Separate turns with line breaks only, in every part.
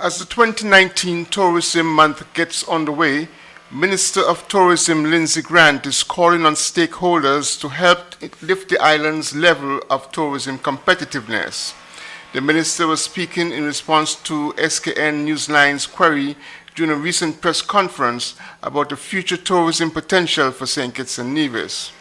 As the 2019 Tourism Month gets underway, Minister of Tourism Lindsay Grant is calling on stakeholders to help lift the island's level of tourism competitiveness. The minister was speaking in response to SKN Newsline's query during a recent press conference about the future tourism potential for St. Kitts and Nevis.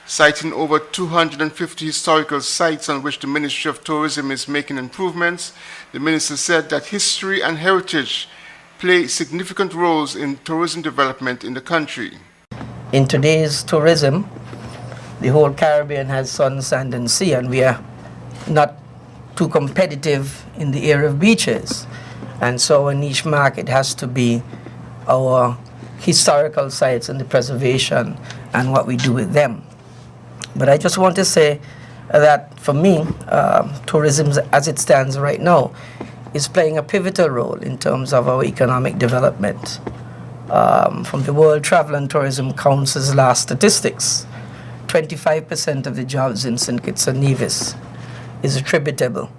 Citing over 250 historical sites on which the Ministry of Tourism is making improvements, the minister said that history and heritage play significant roles in tourism development in the country.
In today's tourism, the whole Caribbean has sun, sand, and sea, and we are not too competitive in the area of beaches. And so a niche market has to be our historical sites and the preservation and what we do with them. But I just want to say that for me, tourism as it stands right now is playing a pivotal role in terms of our economic development. From the World Travel and Tourism Council's last statistics, 25% of the jobs in St. Kitts and Nevis is attributable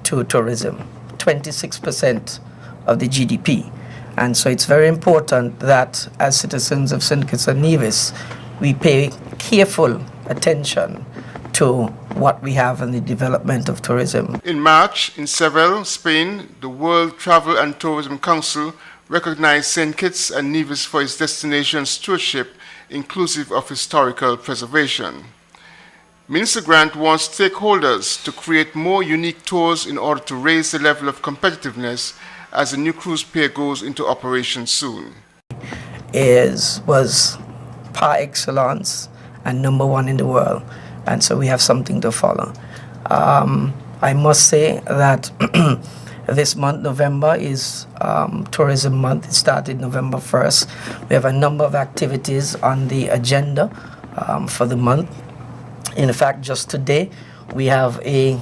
to tourism, 26% of the GDP. And so it's very important that as citizens of St. Kitts and Nevis, we pay careful attention to what we have in the development of tourism.
In March, in Seville, Spain, the World Travel and Tourism Council recognized St. Kitts and Nevis for its destination stewardship, inclusive of historical preservation. Minister Grant wants stakeholders to create more unique tours in order to raise the level of competitiveness as the new cruise pier goes into operation soon.
Was par excellence and number one in the world, and so we have something to follow. I must say that this month, November, is Tourism Month. It started November 1st. We have a number of activities on the agenda for the month. In fact, just today, we have a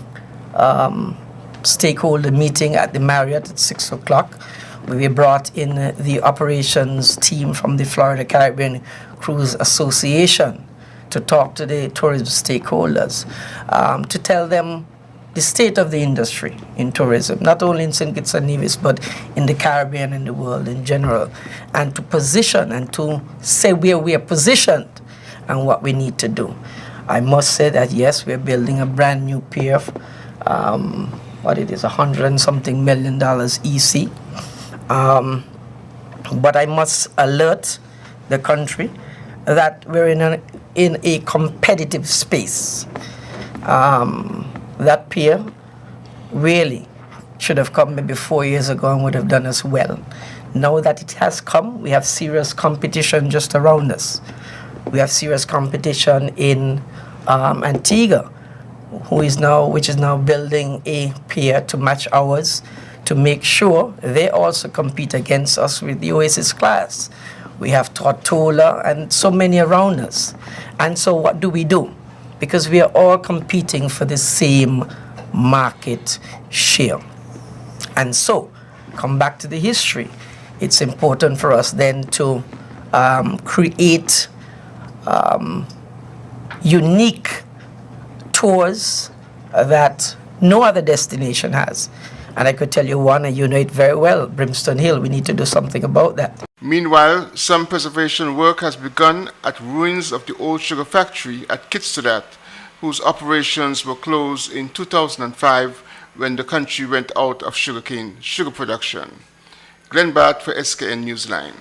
stakeholder meeting at the Marriott at 6 o'clock. We brought in the operations team from the Florida Caribbean Cruise Association to talk to the tourism stakeholders, to tell them the state of the industry in tourism, not only in St. Kitts and Nevis, but in the Caribbean and the world in general, and to position and to say where we are positioned and what we need to do. I must say that yes, we're building a brand new pier, what it is, $100 and something million EC. But I must alert the country that we're in a competitive space. That pier really should have come maybe 4 years ago and would have done us well. Now that it has come, we have serious competition just around us. We have serious competition in Antigua, which is now building a pier to match ours, to make sure they also compete against us with the Oasis class. We have Tortola and so many around us. And so what do? Because we are all competing for the same market share. And so, come back to the history. It's important for us then to create unique tours that no other destination has. And I could tell you one, and you know it very well, Brimstone Hill. We need to do something about that.
Meanwhile, some preservation work has begun at ruins of the old sugar factory at Kitsudat, whose operations were closed in 2005 when the country went out of sugar production. Glenn Barth for SKN Newsline.